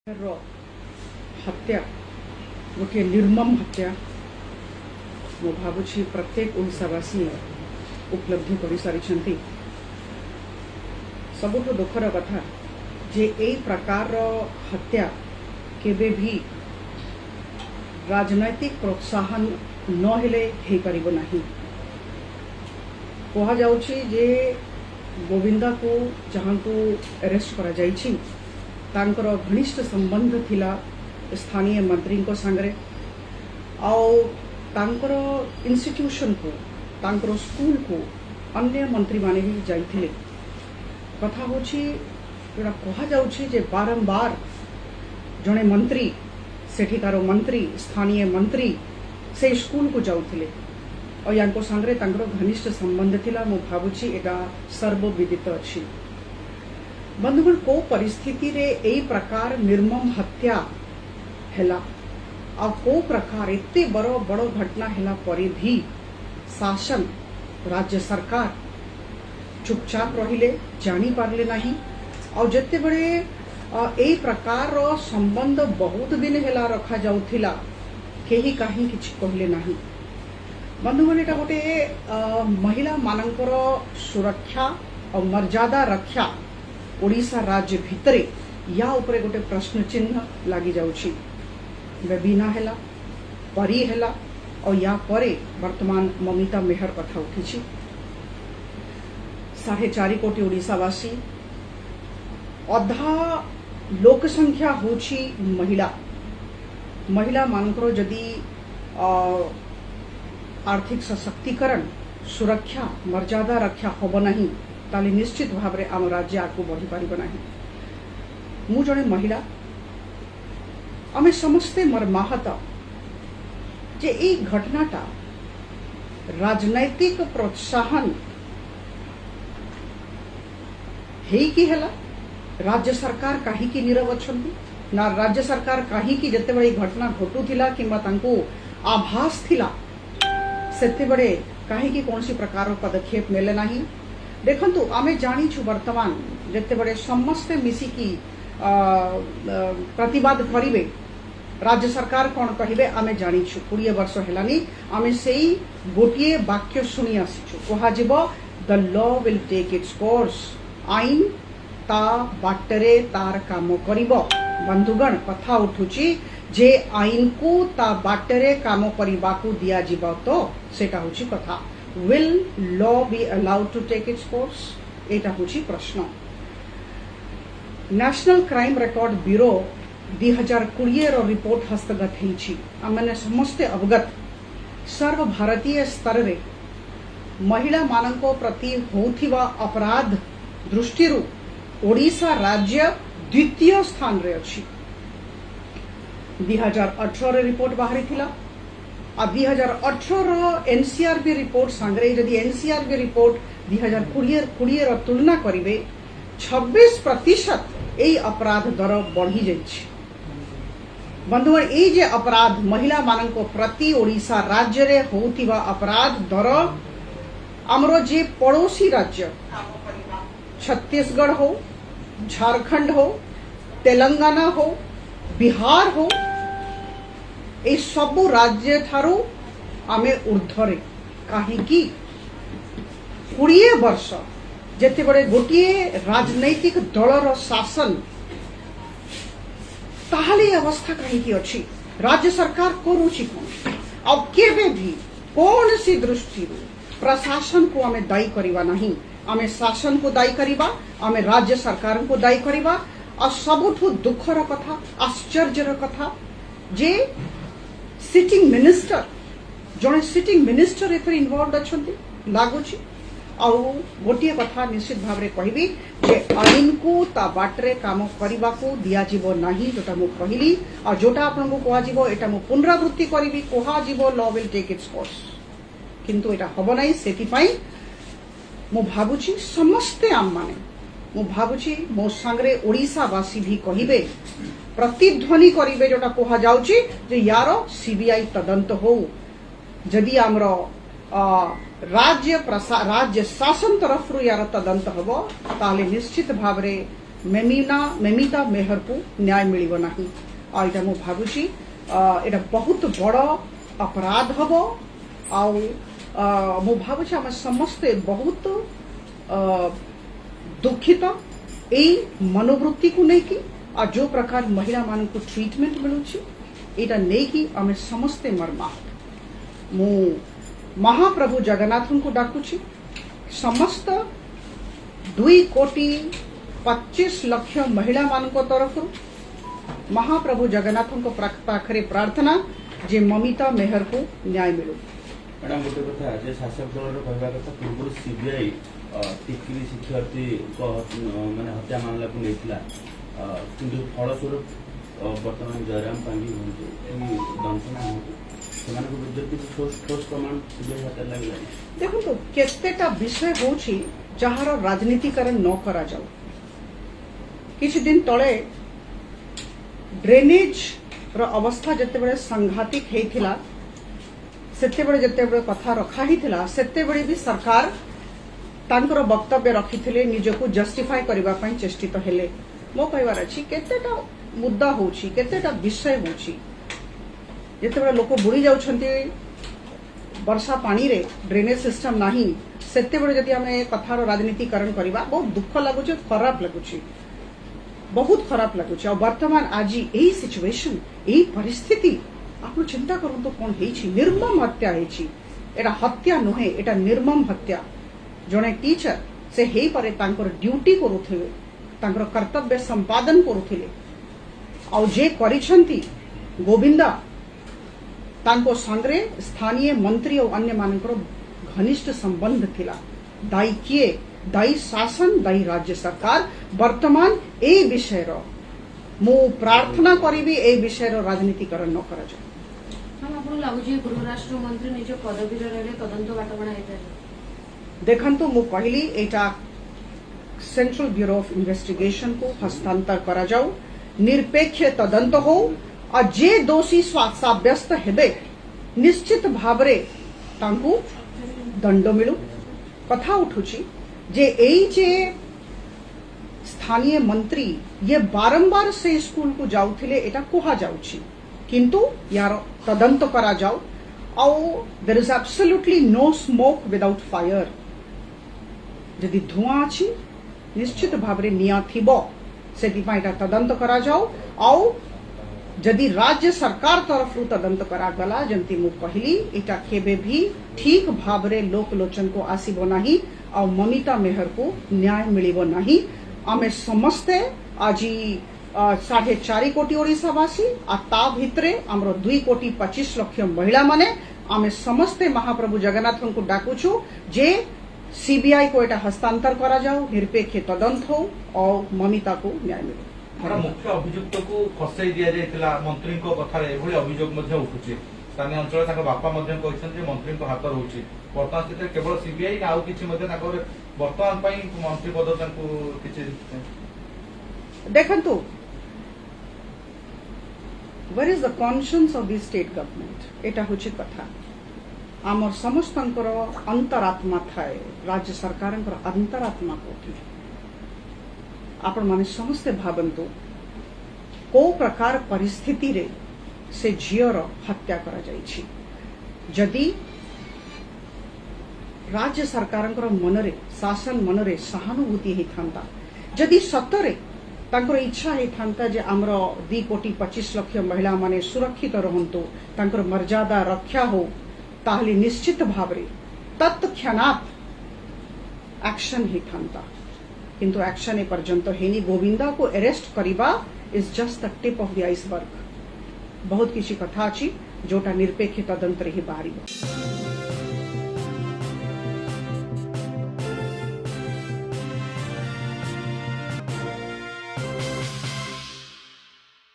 हत्या गोटे निर्मम हत्या मो भावुची प्रत्येक ओडिशावासी उपलब्धि कर सारी। सबुठ दुखर कथा जे ए प्रकार हत्या केबे भी राजनैतिक प्रोत्साहन न हेले हे परिबो नाही। कहा जाउची जे गोविंदा को जहां को अरेस्ट करा जाइछि तांकर घनिष्ठ संबंध थिला स्थानीय मंत्री को संगरे आउ तांकर इंस्टीट्यूशन को तांकर स्कूल को अन्य मंत्री माने भी जाइथिले। कथा होछि जोड़ा कहा जाउछि जे बारंबार जने मंत्री सेठिकार मंत्री स्थानीय मंत्री से स्कूल को जाउथिले और यांको संगरे तांकर घनिष्ठ संबंध थिला। मो भाबुछि एटा सर्वविदित अछि। बंधुगण को परिस्थिति रे एई प्रकार निर्मम हत्या हेला आ को प्रकार एते बड़ो बड़ो घटना हेला परे भी शासन राज्य सरकार चुपचाप रहिले जानी पारले नहीं और जत्ते बड़े एई प्रकार रो संबंध बहुत दिन हेला रखा जाउथिला केही काहे किछ कहले नहीं। बंधुगण एटा गोटे महिला मानकर सुरक्षा और मर्यादा रक्षा ओडिशा राज्य भितरे या उपरे गोटे प्रश्न चिन्ह लगी जाउछि। बेबीना हेला परी हेला और या परे वर्तमान ममिता मेहर कथा उठिछि। 4.5 कोटी ओडिशावासी अधा लोक संख्या होछि महिला। महिला मानकर जदि आर्थिक सशक्तिकरण सुरक्षा मर्यादा रक्षा होब नहीं ताले निश्चित भाव रे आम राज्य आगु बढ़ी पारिबो नाही। मु जने महिला आमे समस्ते मर्माहत जे ई घटनाटा राजनैतिक प्रोत्साहन हेई कि हेला। राज्य सरकार काहे कि नीरव अछंती ना राज्य सरकार काहे कि जते बड़ी घटना घटुथिला किंबा तांको आभास थिला सेते बड़े काहे कि कोनसी प्रकार पदक्षेप नेले नाही। देखंतु आमे जानी छु वर्तमान जते बड़े समस्ते मिसी की प्रतिवाद करिवे राज्य सरकार कौन कहिबे आमे जानी छु। 20 वर्ष हेलानी आमे सेई गोटिए वाक्य सुनी आसिछु कहा जिवो the law will take its course. आईन ता बाटरे तार काम करिवो। बंधुगण कथा उठुची जे आईन को ता बाटरे काम करिबाकू दिया जिवो तो सेटा होची कथा। Will law be allowed to take its course? एटा होची प्रश्न। नेशनल क्राइम रिकॉर्ड ब्यूरो 2020 रो रिपोर्ट हस्तगत हेछि। आमने समस्ते अवगत सर्व भारतीय स्तर रे महिला माननको प्रति होथिबा अपराध दृष्टि ओडिशा राज्य द्वितीय स्थान रे अछि। 2018 रे रिपोर्ट बाहरी थिला। 2018 एनसीआरबी रिपोर्ट संग्रह जदि एनसीआरबी रिपोर्ट 2020 रो तुलना करिवे 26% एई अपराध दर बढ़ी जाइछि। बंधुगण एई जे अपराध महिला माननको प्रति ओडिशा राज्य रे होथिबा अपराध दर हमरो जे पड़ोसी राज्य छत्तीसगढ़ हो झारखंड हो तेलंगाना हो बिहार हो ए सबु राज्य ठारू आमे ऊर्ध्वरे काहे कि 20 वर्ष जेते बड़े गोटिए राजनैतिक दलर शासन ताहले अवस्था काहे कि अछि। राज्य सरकार करूछि कोन अब केबे भी कौन सी दृष्टि प्रशासन को आमे दायी करिवा नहीं। आमे शासन को दायी करिवा आमे राज्य सरकार को दायी करिवा। और सबुठु दुखर कथा आश्चर्यर कथा जे सिटिंग मिनिस्टर जने सिटिंग मिनिस्टर एथरे इन्वॉल्व अछंती लागुची। आउ गोटिए कथा निश्चित भाव रे कहबी जे आईन को ता बाटरे काम करिबा को दिया जिवो नाही जोटा मु कहली और जोटा आपन को कहा जिवो एटा मु पुनरावृत्ति करिबी कहा जिवो law will take its course किंतु एटा हबो नाही। सेति पई मु भाबुची समस्ते आम माने मु भाबुची मो संगरे ओडिशावासी भी कहिबे प्रतिध्वनि करिवे जोटा कहा जाउची जे यारो सीबीआई तदंत हो। जदि हमरो राज्य शासन तरफ यार तदंत हबो ताले निश्चित भाव रे मेमिता मेहर को न्याय मिलिबो नाही आ इटा मु भाबुची एटा बहुत बड़ अपराध हबो आ मु भाबुची हम समस्ते बहुत दुखित एई मनोवृत्ति को नहीं कि आ जो प्रकार महिला मान को ट्रीटमेंट मिलुची एटा नहीं कि आम समस्ते मर्मा मु महाप्रभु जगन्नाथ को डाकुची समस्त 2,25,00,000 महिला मान तरफ महाप्रभु जगन्नाथ पाखरे प्रार्थना जे ममिता मेहर को न्याय मिलू। मैडम गोटे कथा जे शासक दल कहवा कथा पूर्व सीबीआई टिकरी शिक्षार्थी माने हत्या मामला को लेथिला किंतु फलस्वरूप वर्तमान जयराम पांगी दंशन ठोस प्रमाण देखो तो केतेटा विषय होची जहार राजनीतिकरण न करा जाऊ। किछि दिन तले ड्रेनेज रो अवस्था जते बळे संघातिक हेथिला सेते बळे जते बळे कथा रखा हिथिला सेते बळे भी सरकार तांकर वक्तव्य रखिथिले निजको जस्टिफाई करबा पई चेष्टित हेले। मो कहवार अछि केतेटा मुद्दा होची केतेटा विषय होची जिते बड़े लोक बुड़ी जाउछंती वर्षा पानी रे ड्रेनेज सिस्टम नहीं सेते बड़े जदि आमे कथार राजनीतिकरण करबा बहुत दुख लागुचे खराब लागुचे बहुत खराब लागुचे। और वर्तमान आज यही सिचुएशन यही परिस्थिति आप चिंता करूँ तो कौन हेछि निर्मम हत्या हेछि एटा हत्या नुहे एटा निर्मम हत्या। जने टीचर से हेई पारे तांकर ड्यूटी करूथिले तांकर कर्तव्य संपादन करूथिले और जे करिसंती गोविंदा तांको संग्रे स्थानीय मंत्री और अन्य मानकर घनिष्ठ संबंध थिला। दायी किए दायी शासन दायी राज्य सरकार वर्तमान ए विषय रो मु प्रार्थना करिबी ए विषय रो राजनीतिकरण न करा जाय। हम आपन लागुजी गृह राष्ट्र मंत्री निज पदवी रे रहले तदंत बाटबणा हेता देखंतु मु कहली एटा सेंट्रल ब्यूरो ऑफ इन्वेस्टिगेशन को हस्तांतर करा जाऊ निरपेक्ष तदंत हो और जे दोषी साब्यस्त हेबे निश्चित भावरे तांकु दंड मिलू। कथा उठुची जे एई जे स्थानीय मंत्री ये बारंबार से स्कूल को जाउथिले एटा कोहा जाउची किंतु यार तदंत करा जाऊ और there is absolutely no smoke without fire. यदि धुआं अछि निश्चित भावरे निया थिबो सेति पई एटा तदंत करा जाऊ और जदि राज्य सरकार तरफ तदंत करागला जंती मु कहली एटा केबे भी ठीक भावरे लोक लोचन को आसीबो नाही और ममिता मेहर को न्याय मिलिबो नाही। आमे समस्ते आज 4.5 कोटी ओडिशावासी आ ता भितरे हमरो 2,25,00,000 महिला माने आमे समस्ते महाप्रभु जगन्नाथ को डाकुछु जे सीबीआई को एटा हस्तांतर करा जाऊ निरपेक्ष तदंत हो और ममिता को न्याय मिले। मुख्य अभियुक्त को फसाई दि जाइतिला मंत्री कथार एभली अभियोग उठुचे स्थानीय अंचल बापा मंत्री हाथ रोचे बर्तमान स्थित केवल सीबीआई आउ किछि वर्तमान मंत्री पद देखंतु where is the conscience of the state government एटा होछि कथा आमर समस्तंकर अंतरात्मा थाए राज्य सरकारंकर अंतरात्मा कोठी आपण माने समस्ते भावंतु को प्रकार परिस्थिति रे से झियर हत्या करा जाइछि। जदि राज्य सरकारंकर मनरे शासन मनरे सहानुभूति हेथांता जदि सतरे तांकर इच्छा हेथांता जे हमरो 2,25,00,000 महिला माने सुरक्षित रहंतु तांकर मर्यादा रक्षा हो ताहले निश्चित भावरे तत्क्षणात एक्शन हेथांता किंतु एक्शन ए पर्यंत हेनी गोविंदा को अरेस्ट करिबा is just the tip of the iceberg. बहुत किसी कथा अछि जोटा निरपेक्ष तदंत रही बाहरी।